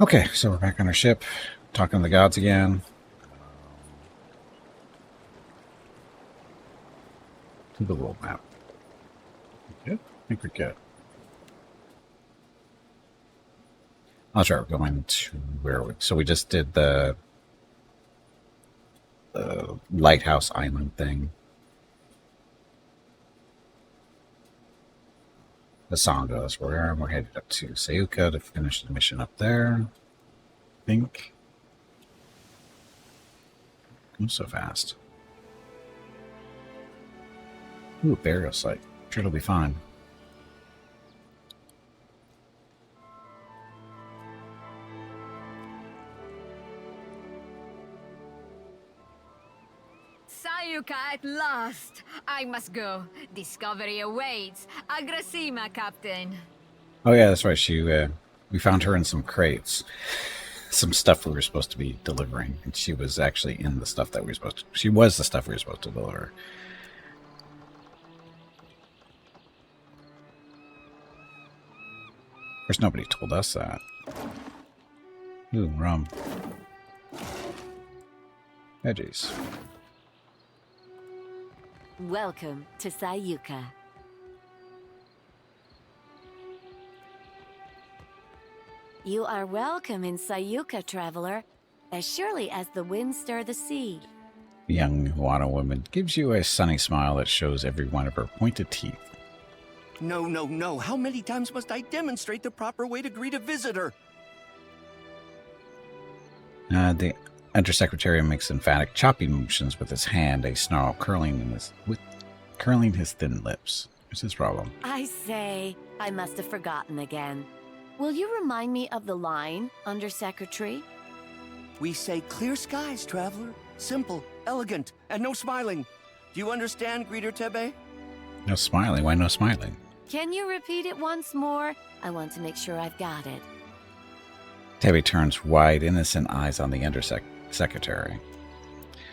Okay, so we're back on our ship, talking to the gods again. To the world map. Good? I think we're good. That's right, we're going to where are we? So we just did the lighthouse island thing. The song goes where we're headed up to Sayuka to finish the mission up there. I think. Move so fast. Ooh, burial site. Sure, it'll be fine. Sayuka at last! I must go. Discovery awaits. Agrasima, Captain. Oh yeah, that's right. We found her in some crates. Some stuff we were supposed to be delivering, and she was actually in the stuff that we were supposed to. She was the stuff we were supposed to deliver. Of course, nobody told us that. Ooh, rum. Veggies. Welcome to Sayuka. You are welcome in Sayuka, traveler, as surely as the winds stir the sea. The young Huana woman gives you a sunny smile that shows every one of her pointed teeth. No, no, no. How many times must I demonstrate the proper way to greet a visitor? The undersecretary makes emphatic, choppy motions with his hand, a snarl curling his thin lips. What's his problem? I say, I must have forgotten again. Will you remind me of the line, Undersecretary? We say clear skies, traveler. Simple, elegant, and no smiling. Do you understand, Greeter Tebe? No smiling. Why no smiling? Can you repeat it once more? I want to make sure I've got it. Tabby turns wide, innocent eyes on the undersecretary.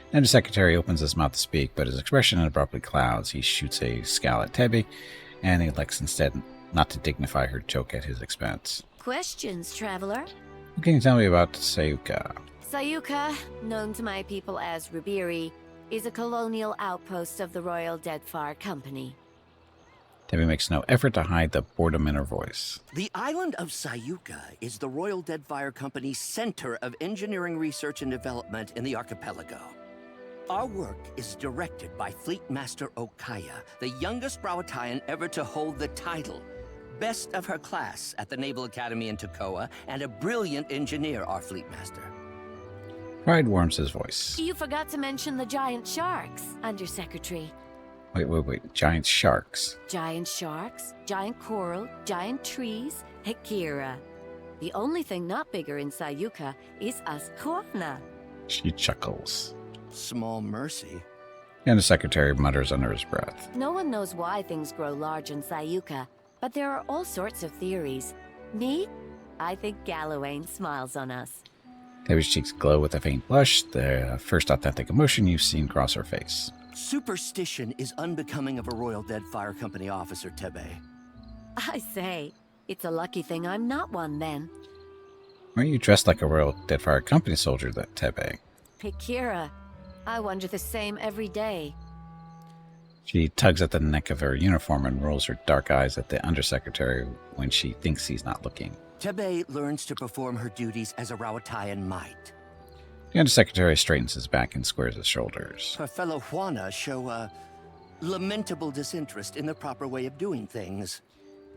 The undersecretary opens his mouth to speak, but his expression abruptly clouds. He shoots a scowl at Tabby, and elects instead not to dignify her joke at his expense. Questions, traveler? What can you tell me about Sayuka? Sayuka, known to my people as Rubiri, is a colonial outpost of the Royal Deadfar Company. Tabby makes no effort to hide the boredom in her voice. The island of Sayuka is the Royal Deadfire Company's center of engineering research and development in the archipelago. Our work is directed by Fleet Master Okaya, the youngest Rawatayan ever to hold the title. Best of her class at the Naval Academy in Tokoa, and a brilliant engineer, our Fleet Master. Pride warms his voice. You forgot to mention the giant sharks, Undersecretary. Wait. Giant sharks. Giant sharks, giant coral, giant trees, Hekira. The only thing not bigger in Sayuka is us Huana. She chuckles. Small mercy. The undersecretary mutters under his breath. No one knows why things grow large in Sayuka, but there are all sorts of theories. Me? I think Gallowayne smiles on us. Tabby's cheeks glow with a faint blush, the first authentic emotion you've seen cross her face. Superstition is unbecoming of a Royal Deadfire Company officer, Tebe. I say, it's a lucky thing I'm not one then. Aren't you dressed like a Royal Deadfire Company soldier, that Tebe? Hekira. I wonder the same every day. She tugs at the neck of her uniform and rolls her dark eyes at the undersecretary when she thinks he's not looking. Tebe learns to perform her duties as a Rawatayan might. The undersecretary straightens his back and squares his shoulders. Her fellow Juana show a lamentable disinterest in the proper way of doing things.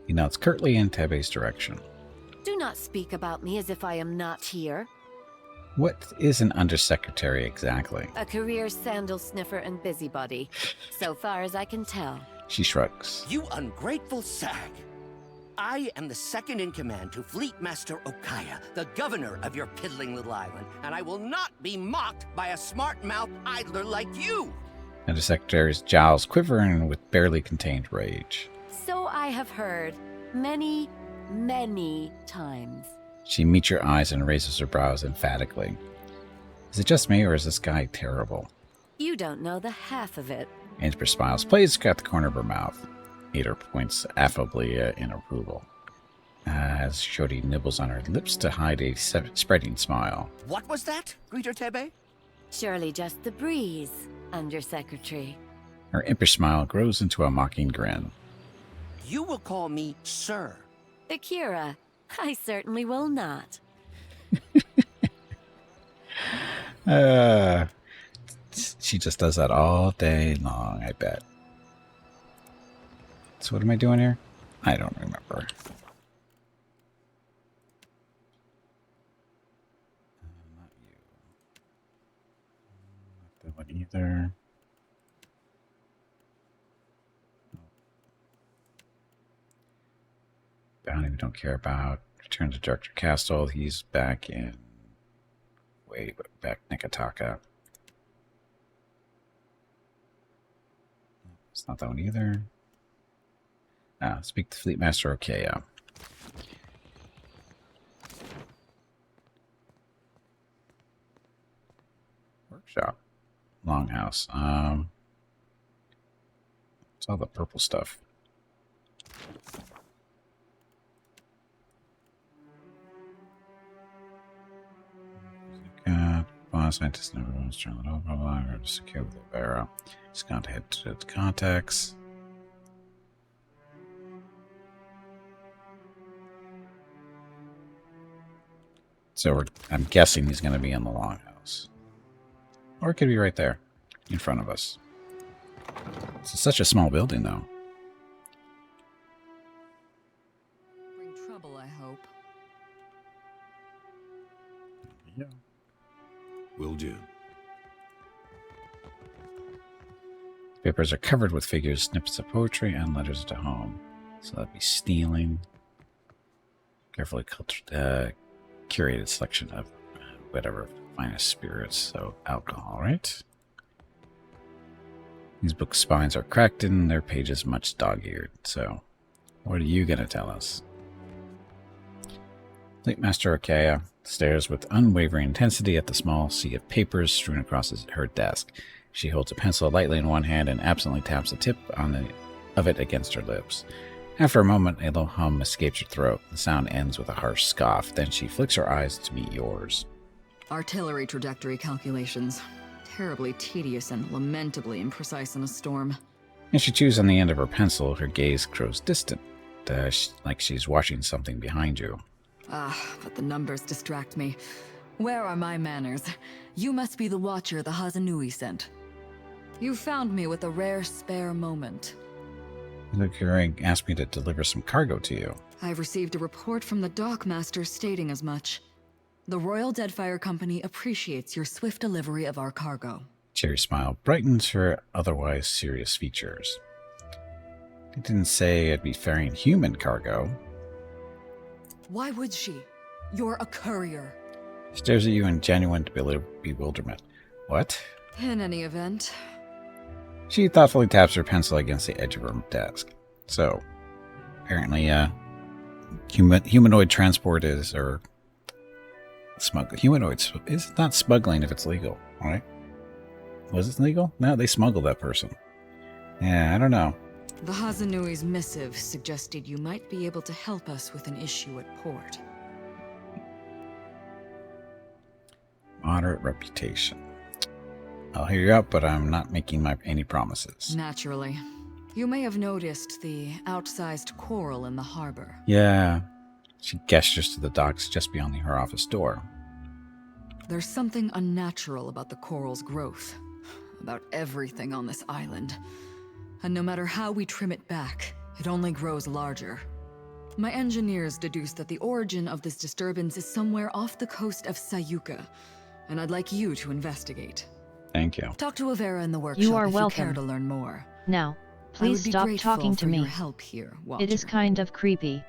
He nods curtly in Tebe's direction. Do not speak about me as if I am not here. What is an undersecretary exactly? A career sandal sniffer and busybody, so far as I can tell. She shrugs. You ungrateful sag! I am the second in command to Fleet Master Okaya, the governor of your piddling little island, and I will not be mocked by a smart-mouthed idler like you! Undersecretary's jowls quivering with barely contained rage. So I have heard many, many times. She meets your eyes and raises her brows emphatically. Is it just me, or is this guy terrible? You don't know the half of it. Amber smiles, plays at the corner of her mouth. Hater points affably in approval. as Shodi nibbles on her lips to hide a spreading smile. What was that, Greeter Tebe? Surely just the breeze, Undersecretary. Her impish smile grows into a mocking grin. You will call me Sir. Akira, I certainly will not. She just does that all day long, I bet. So what am I doing here? I don't remember. Not you. Not that one either. Bounty we don't care about. Return to Director Castle. He's back in... back Nikataka. It's not that one either. Speak to Fleet Master Okaya. Workshop. Longhouse. It's all the purple stuff. Scientists never wants to turn it over. I'm to secure with the barrel. He's going to head to the contacts. So I'm guessing he's going to be in the longhouse. Or it could be right there in front of us. It's such a small building, though. Bring trouble, I hope. Yeah. Will do. Papers are covered with figures, snippets of poetry, and letters to home. So that'd be stealing. Carefully curated selection of whatever finest spirits, so alcohol, right? These book spines are cracked and their pages much dog-eared. So, what are you going to tell us? Fleet Master Okaya stares with unwavering intensity at the small sea of papers strewn across her desk. She holds a pencil lightly in one hand and absently taps the tip of it against her lips. After a moment, a low hum escapes her throat. The sound ends with a harsh scoff. Then she flicks her eyes to meet yours. Artillery trajectory calculations. Terribly tedious and lamentably imprecise in a storm. As she chews on the end of her pencil, her gaze grows distant, like she's watching something behind you. But the numbers distract me. Where are my manners? You must be the watcher the Hazanui sent. You found me with a rare spare moment. The Keurig asked me to deliver some cargo to you. I've received a report from the dockmaster stating as much. The Royal Deadfire Company appreciates your swift delivery of our cargo. Cherry's smile brightens her otherwise serious features. It didn't say it'd be ferrying human cargo. Why would she? You're a courier. She stares at you in genuine bewilderment. What? In any event... She thoughtfully taps her pencil against the edge of her desk. So, apparently, humanoid transport is, or humanoids is not smuggling if it's legal, right? Was it legal? No, they smuggled that person. Yeah, I don't know. The Hazanui's missive suggested you might be able to help us with an issue at port. Moderate reputation. I'll hear you out, but I'm not making any promises. Naturally. You may have noticed the outsized coral in the harbor. Yeah. She gestures to the docks just beyond her office door. There's something unnatural about the coral's growth. About everything on this island. And no matter how we trim it back, it only grows larger. My engineers deduced that the origin of this disturbance is somewhere off the coast of Sayuka, and I'd like you to investigate. Thank you. Talk to Avera in the workshop You are if welcome. you care to learn more. Now, I please would be stop grateful talking to for me. your help here, Watcher. It is kind of creepy.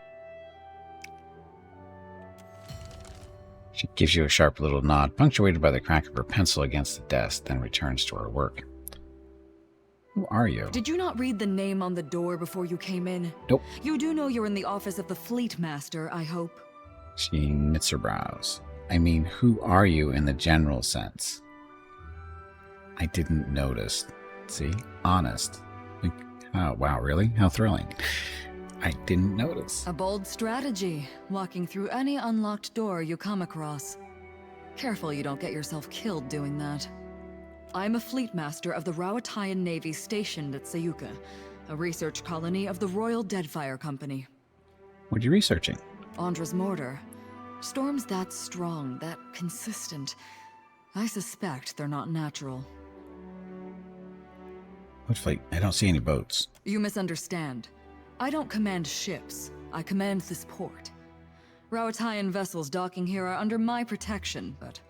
She gives you a sharp little nod, punctuated by the crack of her pencil against the desk, then returns to her work. Who are you? Did you not read the name on the door before you came in? Nope. You do know you're in the office of the Fleet Master, I hope. She knits her brows. I mean, who are you in the general sense? I didn't notice. See? Honest. Oh, wow, really? How thrilling. I didn't notice. A bold strategy, walking through any unlocked door you come across. Careful you don't get yourself killed doing that. I'm a fleet master of the Rawatayan Navy stationed at Sayuka, a research colony of the Royal Deadfire Company. What are you researching? Andra's mortar. Storms that strong, that consistent. I suspect they're not natural. What fleet? I don't see any boats. You misunderstand. I don't command ships. I command this port. Rawatayan vessels docking here are under my protection, but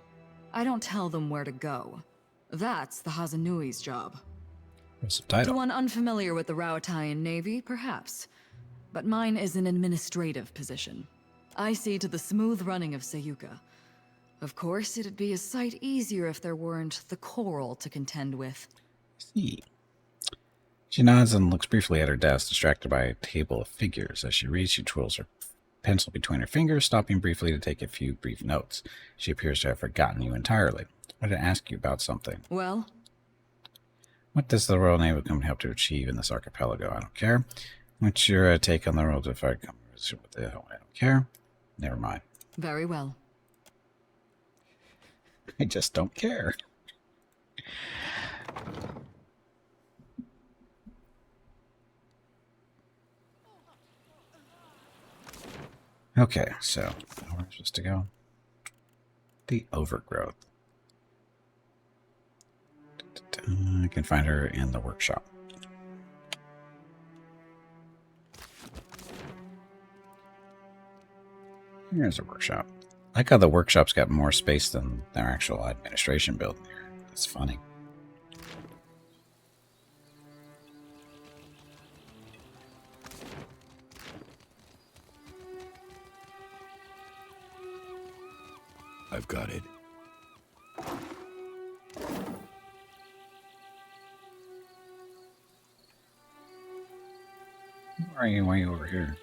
I don't tell them where to go. That's the Hazanui's job. What's the To title? one unfamiliar with the Rawatayan Navy, perhaps. But mine is an administrative position. I see to the smooth running of Sayuka. Of course, it'd be a sight easier if there weren't the coral to contend with. See. She nods and looks briefly at her desk, distracted by a table of figures. As she reads, she twirls her pencil between her fingers, stopping briefly to take a few brief notes. She appears to have forgotten you entirely. I wanted to ask you about something. Well, What does the Royal Naval Company hope to achieve in this archipelago? I don't care. What's your take on the Royal Deadfire Company? What the hell? I don't care. Never mind. very well. I just don't care. Okay, so where am I supposed to go? The overgrowth. I can find her in the workshop. Here's a workshop. I like how the workshop's got more space than their actual administration building here. That's funny. I've got it. Why are you over here?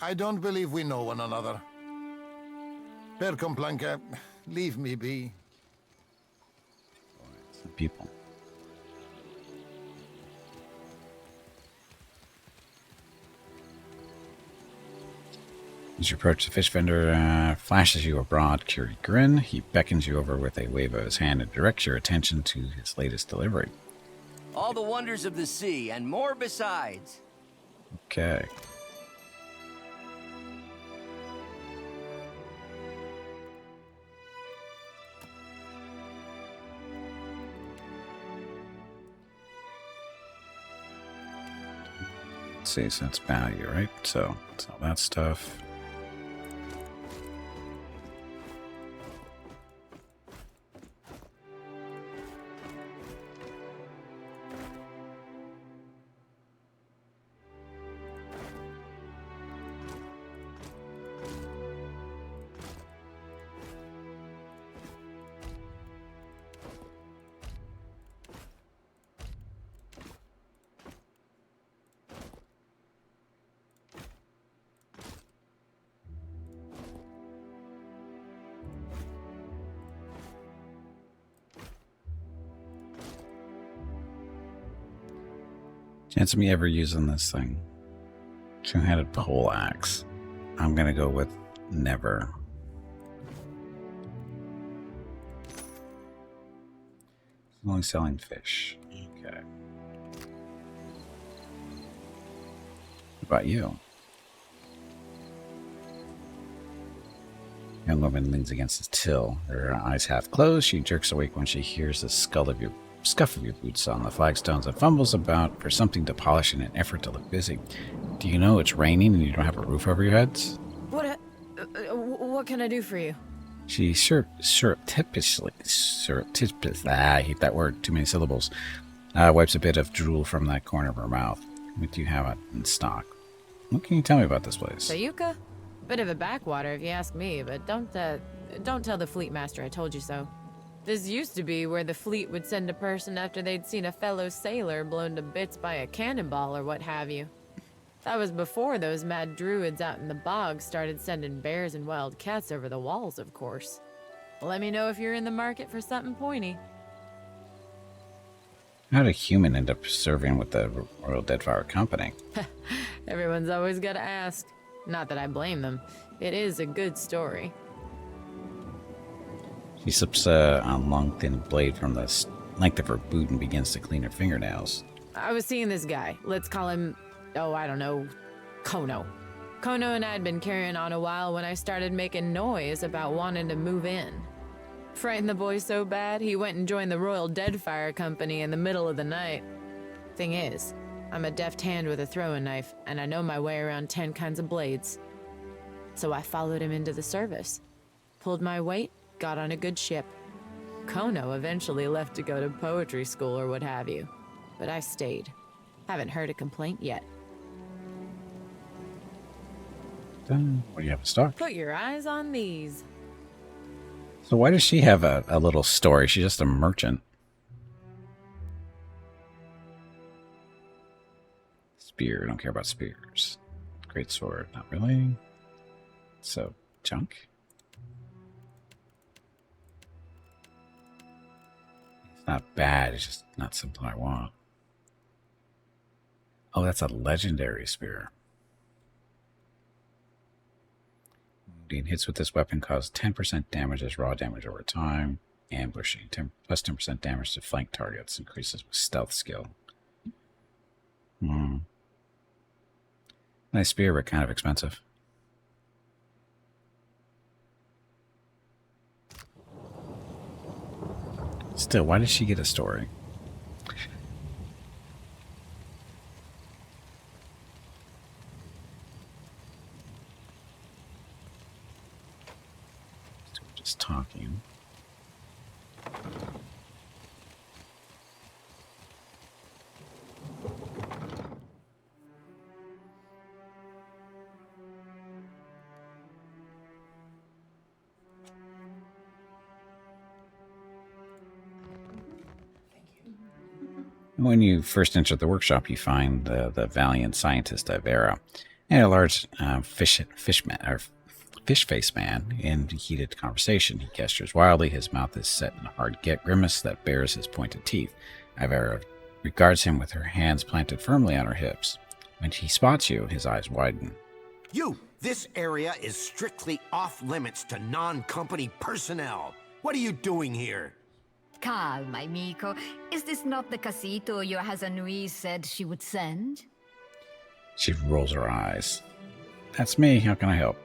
I don't believe we know one another. Per Complanca, leave me be. Some people. As you approach the fish vendor, flashes you a broad, curious grin. He beckons you over with a wave of his hand and directs your attention to his latest delivery. All the wonders of the sea and more besides. Okay. Let's see, so that's value, right? So, all that stuff. Chance of me ever using this thing. Two-handed pole axe. I'm gonna go with never. Only selling fish. Okay. What about you? Young woman leans against the till, her eyes half closed. She jerks awake when she hears the scuff of your boots on the flagstones and fumbles about for something to polish in an effort to look busy. Do you know it's raining and you don't have a roof over your heads? What can I do for you? She surreptitiously, I hate that word, too many syllables, wipes a bit of drool from that corner of her mouth. What do you have in stock? What can you tell me about this place? Sayuka? Bit of a backwater if you ask me, but don't tell the fleet master I told you so. This used to be where the fleet would send a person after they'd seen a fellow sailor blown to bits by a cannonball or what have you. That was before those mad druids out in the bog started sending bears and wild cats over the walls, of course. Let me know if you're in the market for something pointy. How did a human end up serving with the Royal Deadfire Company? Everyone's always gotta ask. Not that I blame them. It is a good story. She slips a long, thin blade from the length of her boot and begins to clean her fingernails. I was seeing this guy. Let's call him, oh, I don't know, Kono. Kono and I had been carrying on a while when I started making noise about wanting to move in. Frightened the boy so bad, he went and joined the Royal Deadfire Company in the middle of the night. Thing is, I'm a deft hand with a throwing knife, and I know my way around 10 kinds of blades. So I followed him into the service. Pulled my weight, got on a good ship. Kono eventually left to go to poetry school or what have you. But I stayed. Haven't heard a complaint yet. What do you have in stock? Put your eyes on these. So why does she have a little story? She's just a merchant. Spear. Don't care about spears. Great sword. Not really. So, junk. It's not bad. It's just not something I want. Oh, that's a legendary spear. Wounding hits with this weapon cause 10% damage as raw damage over time. Ambushing. Plus 10% damage to flank targets. Increases with stealth skill. Nice spear, but kind of expensive. Still, why does she get a story? Just talking. When you first enter the workshop, you find the valiant scientist Ivera and a large fish face man in heated conversation. He gestures wildly. His mouth is set in a hard grimace that bears his pointed teeth. Ivera regards him with her hands planted firmly on her hips. When he spots you, his eyes widen. You! This area is strictly off limits to non-company personnel. What are you doing here? Calma, amico. Is this not the casito your Hazanui said she would send? She rolls her eyes. That's me. How can I help?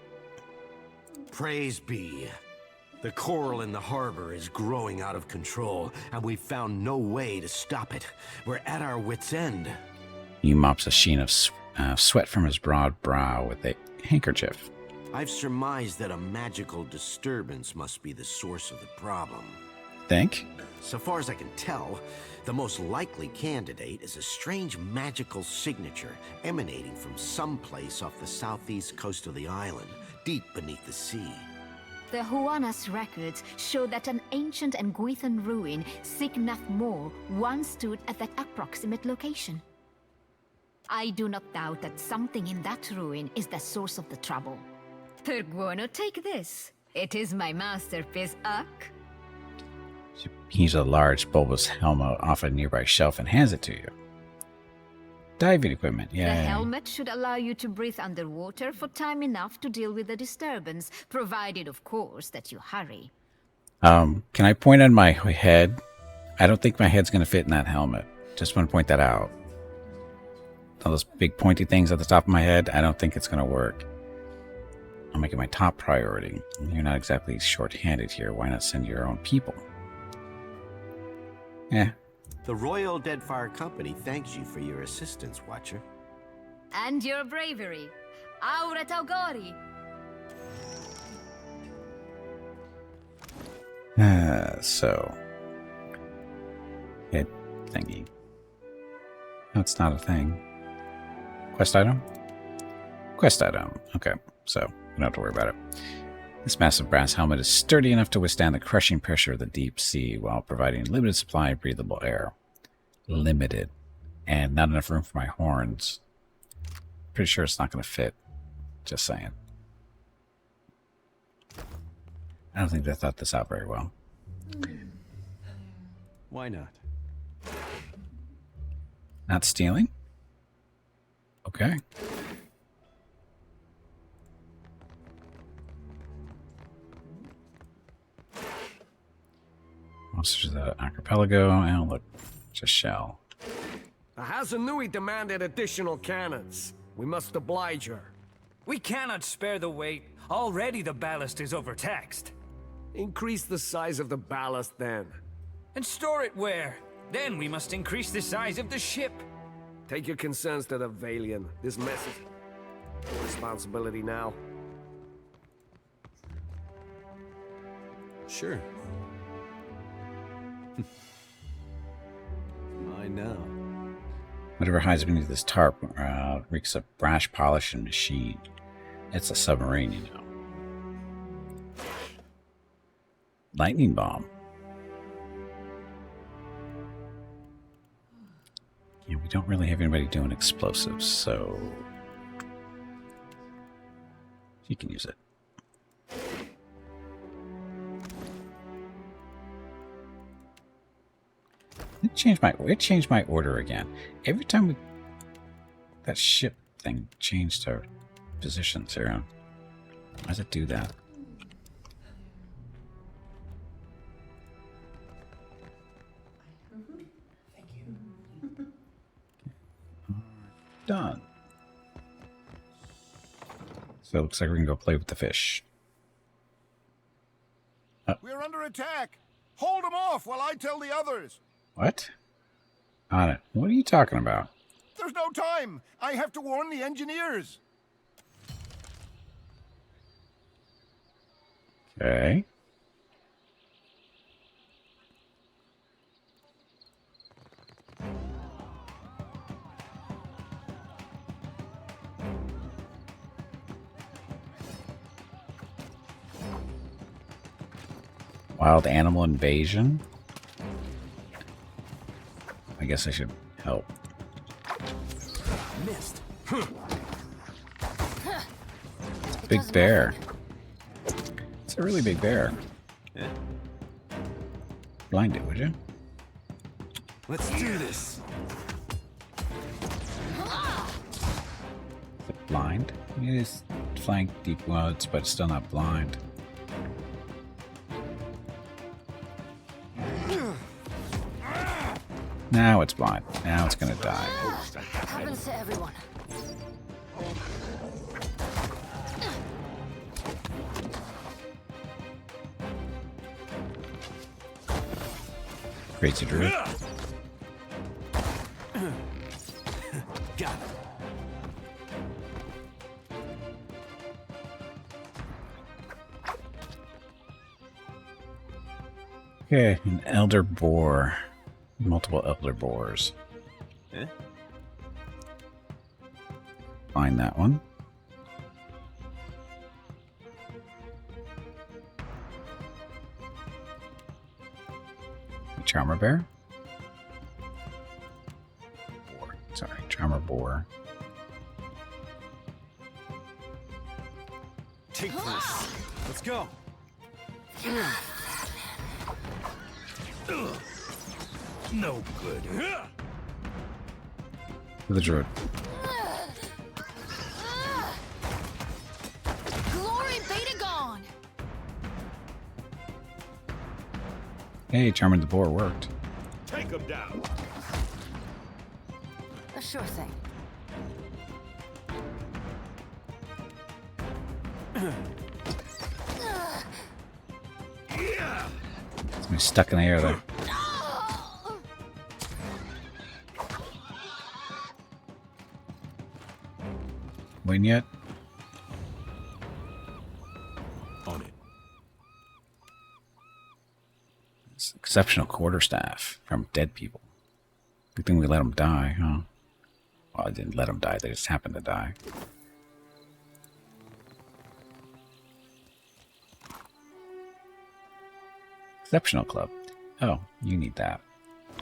Praise be. The coral in the harbor is growing out of control, and we've found no way to stop it. We're at our wits' end. He mops a sheen of sweat from his broad brow with a handkerchief. I've surmised that a magical disturbance must be the source of the problem. Think? So far as I can tell, the most likely candidate is a strange magical signature emanating from someplace off the southeast coast of the island, deep beneath the sea. The Huanas records show that an ancient and Guithan ruin, Signath Mor, once stood at that approximate location. I do not doubt that something in that ruin is the source of the trouble. Perguano, take this. It is my masterpiece, Uck. She heaves a large bulbous helmet off a nearby shelf and hands it to you. Diving equipment, yeah. The helmet should allow you to breathe underwater for time enough to deal with the disturbance, provided, of course, that you hurry. Can I point on my head? I don't think my head's going to fit in that helmet. Just want to point that out. All those big pointy things at the top of my head, I don't think it's going to work. I'll make it my top priority. You're not exactly short-handed here. Why not send your own people? Yeah. The Royal Deadfire Company thanks you for your assistance, Watcher. And your bravery. Aura Taugori! So. Head thingy. No, it's not a thing. Quest item? Quest item. Okay, so you don't have to worry about it. This massive brass helmet is sturdy enough to withstand the crushing pressure of the deep sea while providing a limited supply of breathable air. Limited. And not enough room for my horns. Pretty sure it's not going to fit. Just saying. I don't think they thought this out very well. Why not? Not stealing? Okay. Monsters of the Archipelago. And look, just shell. The Hazanui demanded additional cannons. We must oblige her. We cannot spare the weight. Already the ballast is overtaxed. Increase the size of the ballast then. And store it where? Then we must increase the size of the ship. Take your concerns to the Valian. This mess is your responsibility now. Sure. Mine now. Whatever hides beneath this tarp reeks of brash polish and machine. It's a submarine, you know. Lightning bomb. Yeah, we don't really have anybody doing explosives, so you can use it. It changed my order again. Every time that ship thing changed our positions here. Why does it do that? Done. So it looks like we can go play with the fish. We're under attack. Hold them off while I tell the others. What? On it. What are you talking about? There's no time. I have to warn the engineers. Okay. Wild animal invasion? I guess I should help. Missed. It's a big bear. It's a really big bear. Yeah. Blind it, would you? Let's do this. Is it blind? It is flank deep woods, but it's still not blind. Now it's blind. Now it's gonna die. Happens to everyone. Crazy Drew. Got it. Okay, an elder boar. Multiple elder boars. Eh? Find that one. Charmer bear? Boar. Sorry, charmer boar. Take this. Let's go. No good. To the druid. Glory be to God! Hey, charming the boar worked. Take him down. A sure thing. Somebody's stuck in the air there. Win yet? On it. It's exceptional quarterstaff from dead people. Good thing we let them die, huh? Well, I didn't let them die. They just happened to die. Exceptional club. Oh, you need that.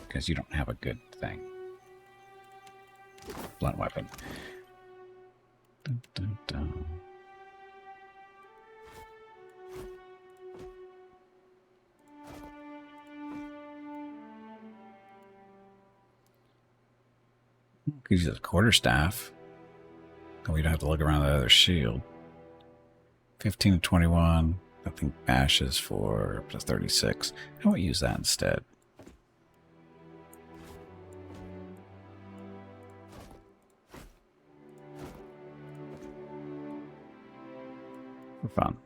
Because you don't have a good thing. Blunt weapon. Dun, dun, dun. Could use a quarterstaff. And we don't have to look around the other shield. 15 to 21. I think bashes for up to 36. I might use that instead. For fun.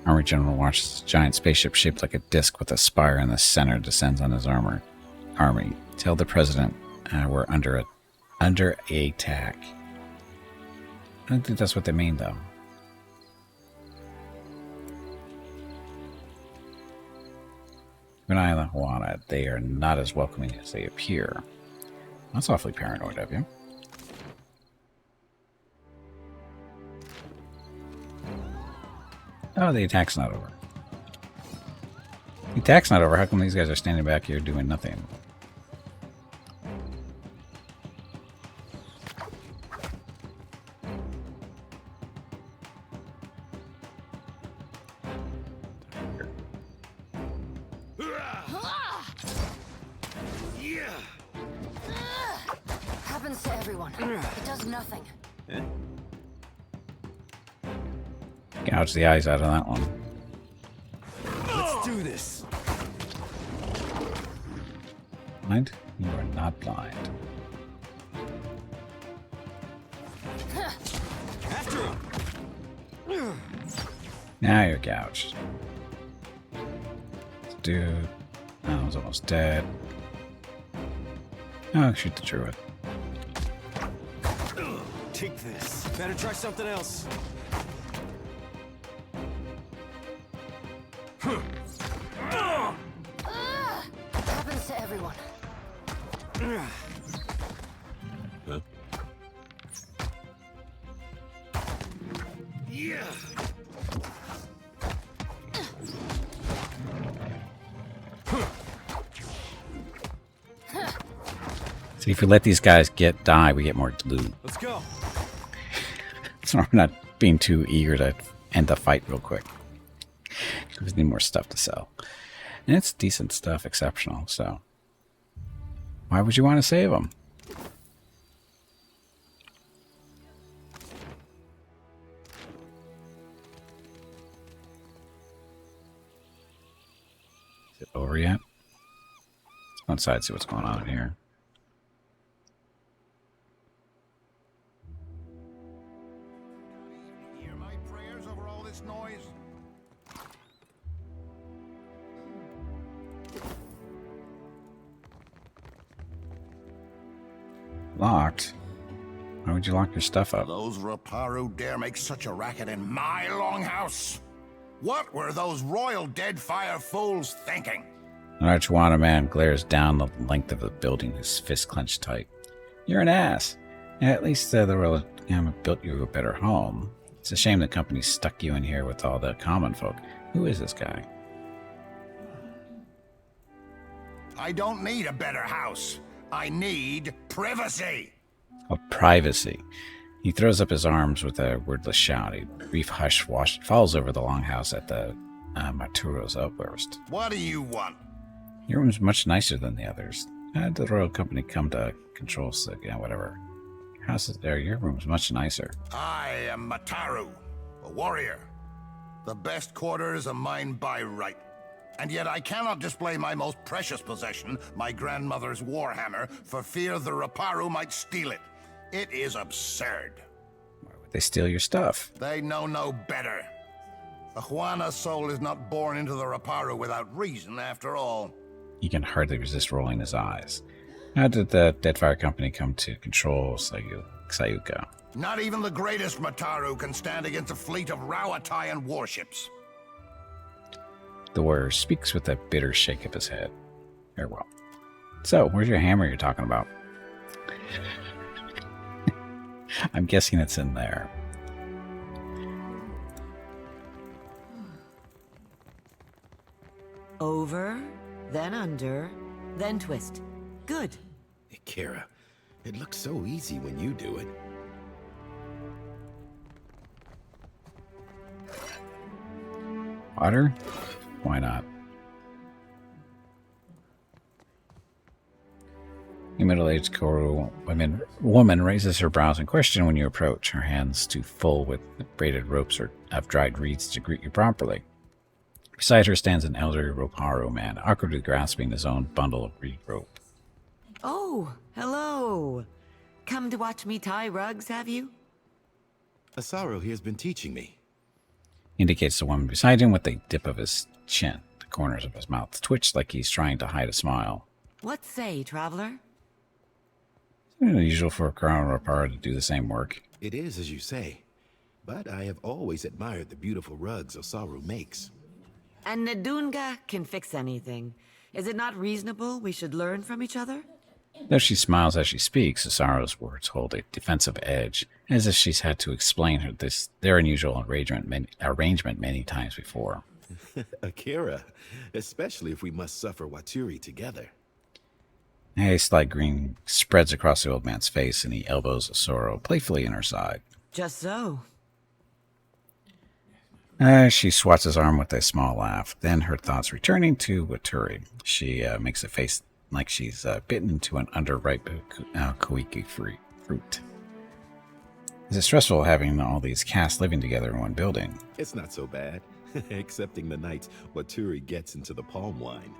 Army General watches a giant spaceship shaped like a disc with a spire in the center descends on his army. Tell the president we're under attack. I don't think that's what they mean, though. Keep an eye on the Juana. They are not as welcoming as they appear. That's awfully paranoid of you. Oh, the attack's not over. The attack's not over. How come these guys are standing back here doing nothing? Happens to everyone. It does nothing. Gouge the eyes out of that one. Let's do this. Blind? You are not blind. After him. Now you're gouged. This dude. That one's almost dead. Oh, shoot the druid. Take this. Better try something else. Happens to everyone. Huh? Yeah. See, if we let these guys die, we get more loot. Let's go. So we're not being too eager to end the fight real quick. We need more stuff to sell. And it's decent stuff, exceptional, so why would you want to save them? Is it over yet? Let's go inside and see what's going on in here. Hear my prayers over all this noise? Locked? Why would you lock your stuff up? Those Raparu dare make such a racket in my longhouse? What were those royal Deadfire fools thinking? An Archwana man glares down the length of the building, his fist clenched tight. You're an ass. At least the royal built you a better home. It's a shame the company stuck you in here with all the common folk. Who is this guy? I don't need a better house. I need privacy. Oh, privacy. He throws up his arms with a wordless shout. A brief hush falls over the longhouse at the Maturo's outburst. What do you want? Your room's much nicer than the others. How did the royal company come to control whatever? Your room's much nicer. I am Mataru, a warrior. The best quarters are mine by right. And yet I cannot display my most precious possession, my grandmother's warhammer, for fear the Raparu might steal it. It is absurd. Why would they steal your stuff? They know no better. The Juana soul is not born into the Raparu without reason, after all. He can hardly resist rolling his eyes. How did the Deadfire Company come to control Sayuka? Not even the greatest Mataru can stand against a fleet of Rawatayan warships. The warrior speaks with a bitter shake of his head. Very well. So, where's your hammer you're talking about? I'm guessing it's in there. Over, then under, then twist. Good. Kira, it looks so easy when you do it. Water? Why not? middle-aged Koro woman raises her brows in question when you approach, her hands too full with braided ropes or of dried reeds to greet you properly. Beside her stands an elderly Roparo man, awkwardly grasping his own bundle of reed rope. Oh, hello. Come to watch me tie rugs, have you? Asaro here's been teaching me. Indicates the woman beside him with a dip of his chin. The corners of his mouth twitch like he's trying to hide a smile. What say, traveler? It's unusual for a Crown Roparo to do the same work. It is, as you say. But I have always admired the beautiful rugs Osaru makes. And Nadunga can fix anything. Is it not reasonable we should learn from each other? Though she smiles as she speaks, Osaru's words hold a defensive edge, as if she's had to explain their unusual arrangement many times before. Akira, especially if we must suffer Waturi together. A slight grin spreads across the old man's face, and he elbows Osaru playfully in her side. Just so. She swats his arm with a small laugh. Then, her thoughts returning to Waturi, she makes a face like she's bitten into an underripe koiki fruit. Is it stressful having all these casts living together in one building? It's not so bad, excepting the nights Waturi gets into the palm wine.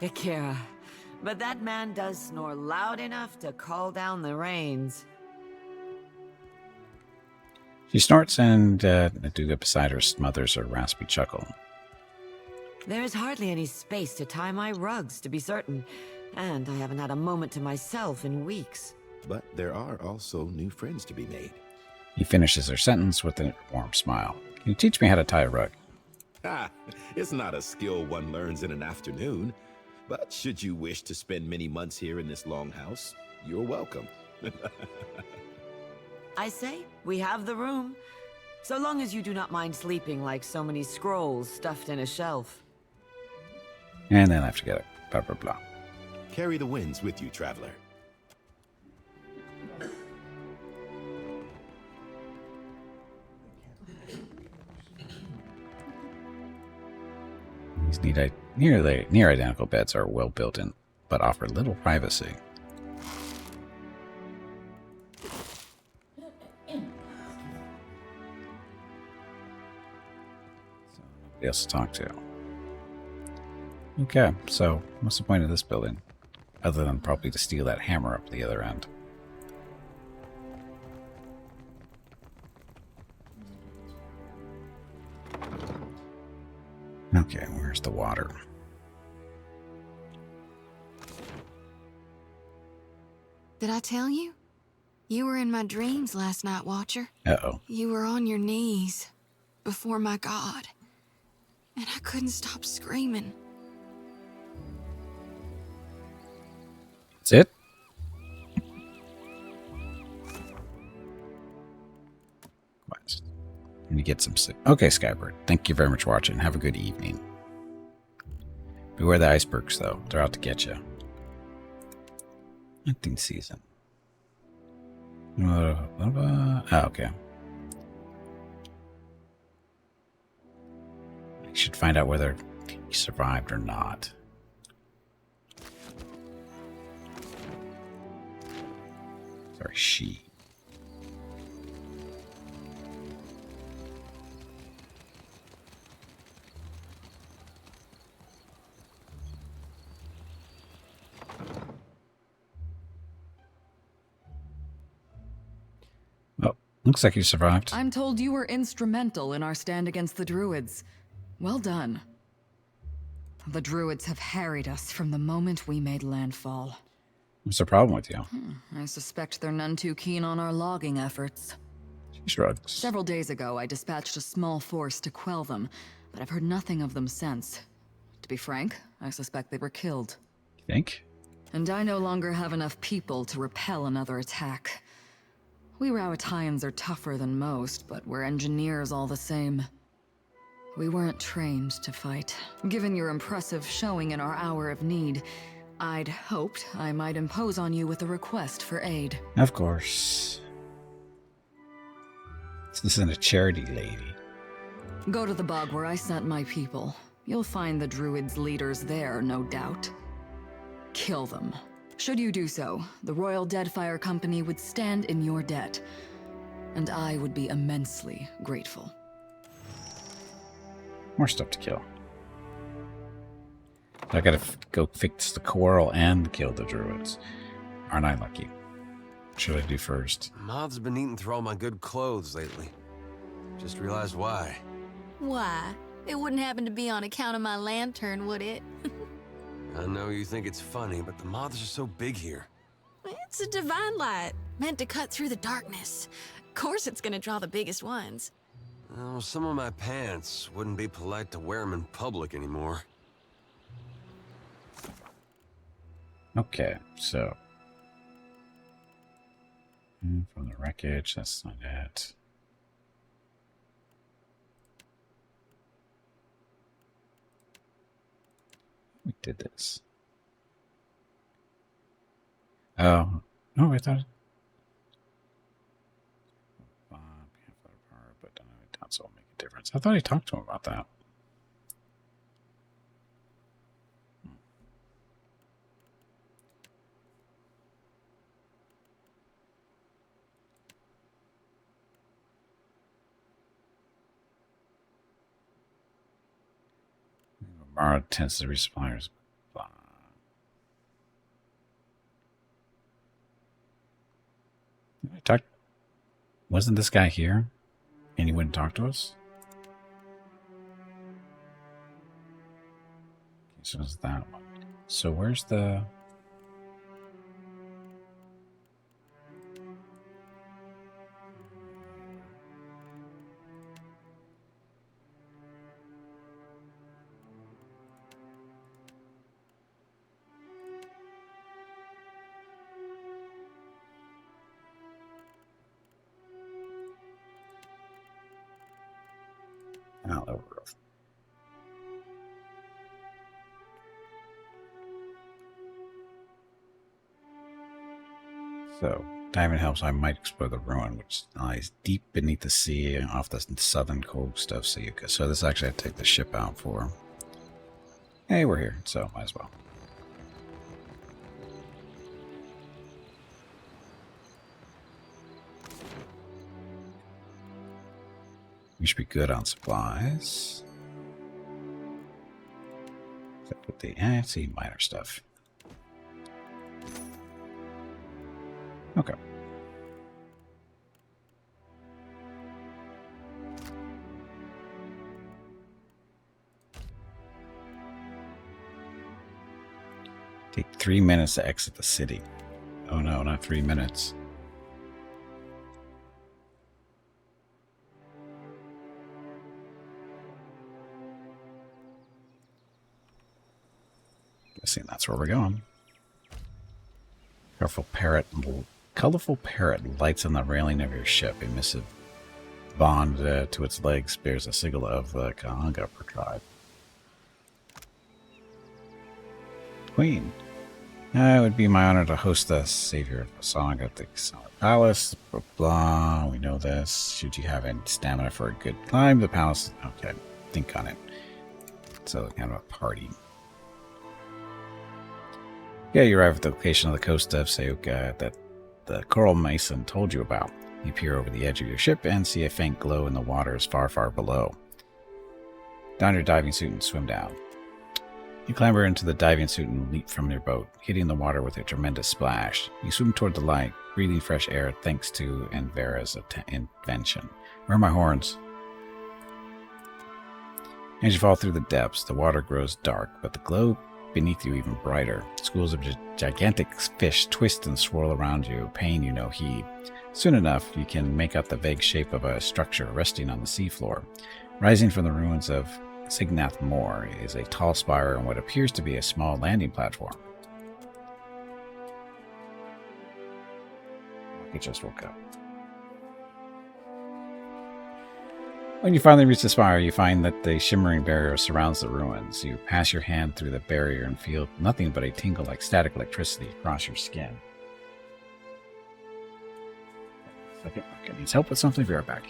Akira, but that man does snore loud enough to call down the rains. She snorts, and Naduga beside her smothers a raspy chuckle. There is hardly any space to tie my rugs, to be certain, and I haven't had a moment to myself in weeks. But there are also new friends to be made. He finishes her sentence with a warm smile. Can you teach me how to tie a rug? It's not a skill one learns in an afternoon. But should you wish to spend many months here in this longhouse, you're welcome. I say, we have the room. So long as you do not mind sleeping like so many scrolls stuffed in a shelf. And they laugh together. Blah, blah, blah. Carry the winds with you, traveler. These near identical beds are well built in, but offer little privacy. Nobody else to talk to. Okay, so what's the point of this building? Other than probably to steal that hammer up the other end. Okay, where's the water? Did I tell you? You were in my dreams last night, Watcher. Uh-oh. You were on your knees before my God. And I couldn't stop screaming. That's it? What? Let me get some sleep. Okay, Skybird. Thank you very much for watching. Have a good evening. Beware the icebergs, though. They're out to get you. Hunting season. Oh, okay. I should find out whether he survived or not. Sorry, she. Oh, looks like you survived. I'm told you were instrumental in our stand against the Druids. Well done. The Druids have harried us from the moment we made landfall. What's the problem with you? I suspect they're none too keen on our logging efforts. She shrugs. Several days ago, I dispatched a small force to quell them, but I've heard nothing of them since. To be frank, I suspect they were killed. You think? And I no longer have enough people to repel another attack. We Rowattians are tougher than most, but we're engineers all the same. We weren't trained to fight. Given your impressive showing in our hour of need, I'd hoped I might impose on you with a request for aid. Of course. This isn't a charity, lady. Go to the bog where I sent my people. You'll find the Druids' leaders there, no doubt. Kill them. Should you do so, the Royal Deadfire Company would stand in your debt, and I would be immensely grateful. More stuff to kill. I gotta go fix the coral and kill the druids. Aren't I lucky? What should I do first? Moth's been eating through all my good clothes lately. Just realized why. Why? It wouldn't happen to be on account of my lantern, would it? I know you think it's funny, but the moths are so big here. It's a divine light, meant to cut through the darkness. Of course it's gonna draw the biggest ones. Oh, some of my pants wouldn't be polite to wear them in public anymore. Okay, so from the wreckage, that's not it. We did this. Oh, no, I thought. But that's all make a difference. I thought I talked to him about that. Mara tends to resuppliers. I talked. Wasn't this guy here? And he wouldn't talk to us? Okay, so it's that one. So where's the... Roof. So, diving helps. I might explore the ruin, which lies deep beneath the sea off the southern coast of Sayuka. So this actually I take the ship out for. Hey, we're here, so might as well. We should be good on supplies. Except with the see minor stuff. Okay. Take 3 minutes to exit the city. Oh no, not 3 minutes. Guessing that's where we're going. Colorful parrot lights on the railing of your ship. A missive bond to its legs bears a sigil of the Kahanga tribe. Queen. It would be my honor to host the savior of the song at the palace. Blah, blah. We know this. Should you have any stamina for a good climb, the palace. Okay, think on it. So, kind of a party. Yeah, you arrive at the location of the coast of Sayuka that the Coral Mason told you about. You peer over the edge of your ship and see a faint glow in the waters far, far below. Don your diving suit and swim down. You clamber into the diving suit and leap from your boat, hitting the water with a tremendous splash. You swim toward the light, breathing fresh air thanks to Envera's invention. Where are my horns? As you fall through the depths, the water grows dark, but the glow beneath you even brighter. Schools of gigantic fish twist and swirl around you, paying you no heed. Soon enough, you can make out the vague shape of a structure resting on the seafloor. Rising from the ruins of Signath Moor is a tall spire and what appears to be a small landing platform. It just woke up. When you finally reach the spire, you find that the shimmering barrier surrounds the ruins. You pass your hand through the barrier and feel nothing but a tingle like static electricity across your skin. Second, okay, needs help with something. Be right back.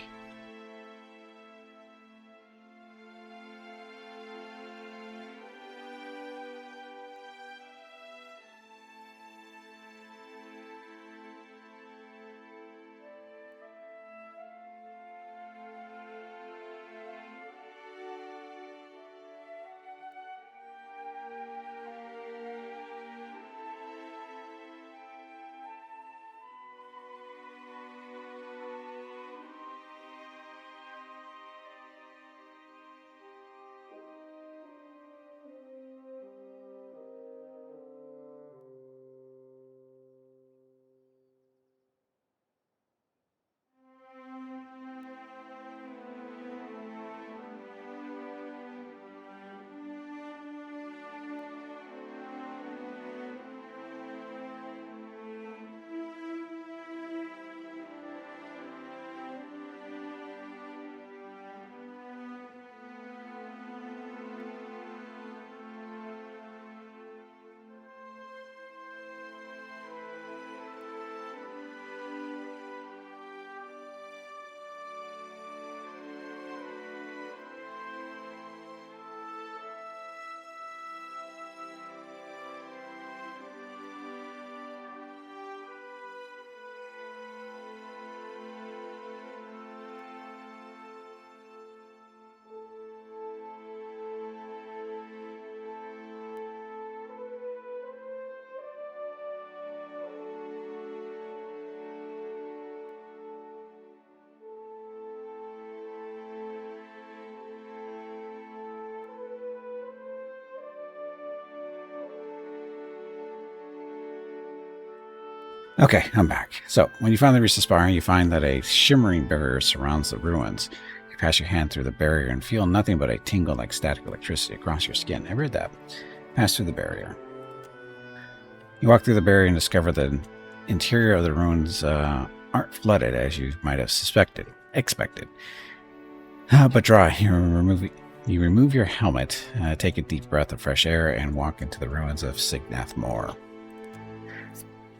Okay, I'm back. So, when you finally reach the spire, you find that a shimmering barrier surrounds the ruins. You pass your hand through the barrier and feel nothing but a tingle like static electricity across your skin. Ever heard that? Pass through the barrier. You walk through the barrier and discover the interior of the ruins aren't flooded as you might have expected. But dry. You remove your helmet, take a deep breath of fresh air, and walk into the ruins of Signath Moor.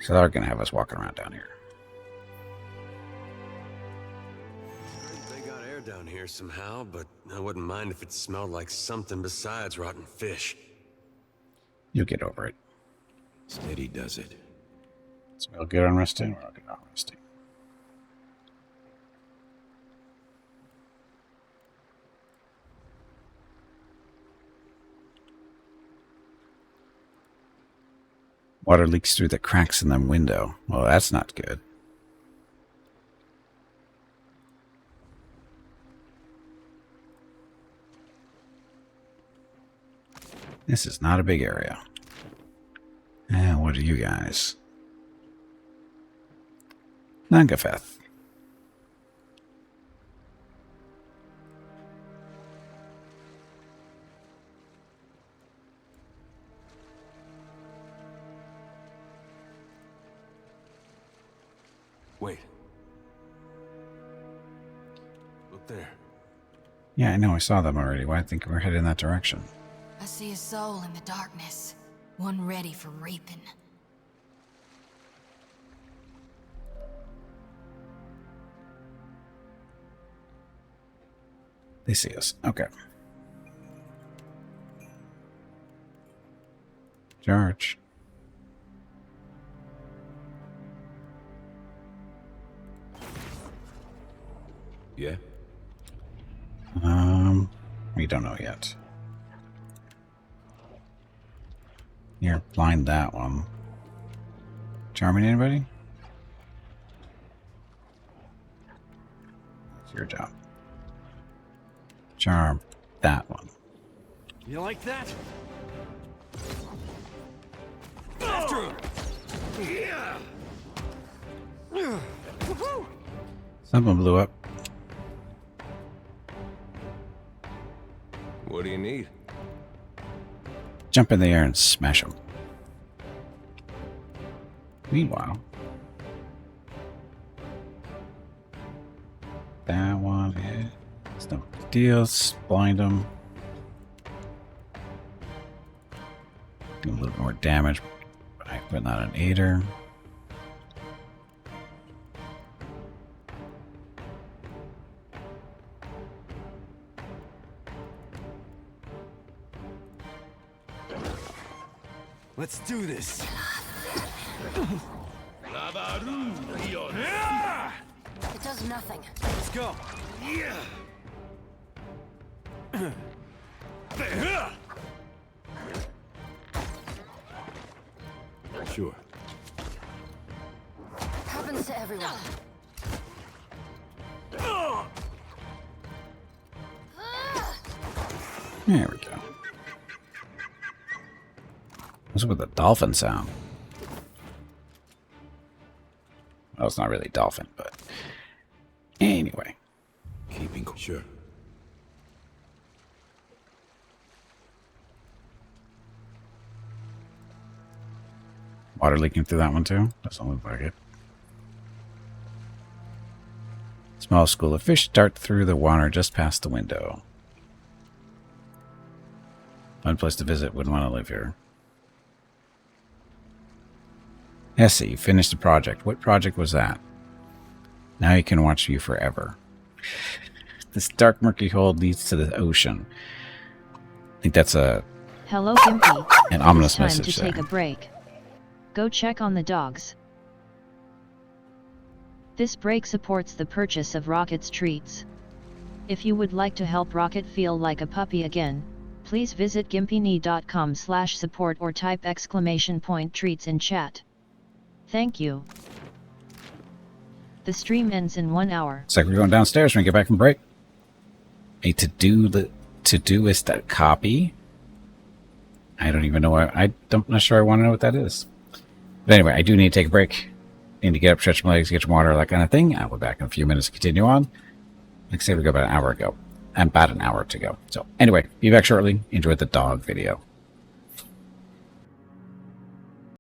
So they're going to have us walking around down here. They got air down here somehow, but I wouldn't mind if it smelled like something besides rotten fish. You'll get over it. Steady does it. Smell good on resting? We're all good on resting. Water leaks through the cracks in the window. Well, that's not good. This is not a big area. And what are you guys? Nangafeth. Wait. Look there. Yeah, I know. I saw them already. Why I think we're headed in that direction. I see a soul in the darkness, one ready for reaping. They see us. Okay. George. Yeah? We don't know yet. You're blind that one. Charming anybody? It's your job. Charm that one. You like that? After him! Yeah! Something blew up. What do you need? Jump in the air and smash them. Meanwhile, that one hit. It's no big deal. Blind them. Do a little more damage, but not an aider. Let's do this. It does nothing. Let's go. Sure. Happens to everyone. There we go. What's with the dolphin sound? Well, it's not really dolphin, but anyway. Keeping sure. Water leaking through that one too? Doesn't look like it. Small school of fish dart through the water just past the window. Fun place to visit. Wouldn't want to live here. Essie, you finished the project. What project was that? Now you can watch you forever. This dark, murky hole leads to the ocean. I think that's a Hello, Gimpy. an ominous It's time message to there. take a break. Go check on the dogs. This break supports the purchase of Rocket's treats. If you would like to help Rocket feel like a puppy again, please visit gimpyknee.com/support or type !treats in chat. Thank you. The stream ends in 1 hour. Looks like we're going downstairs when we get back from break. A Todoist copy. I don't even know. I'm not sure I want to know what that is. But anyway, I do need to take a break. need to get up, stretch my legs, get some water, that kind of thing. I'll be back in a few minutes to continue on. Like I said, we go about an hour to go. So anyway, be back shortly. Enjoy the dog video.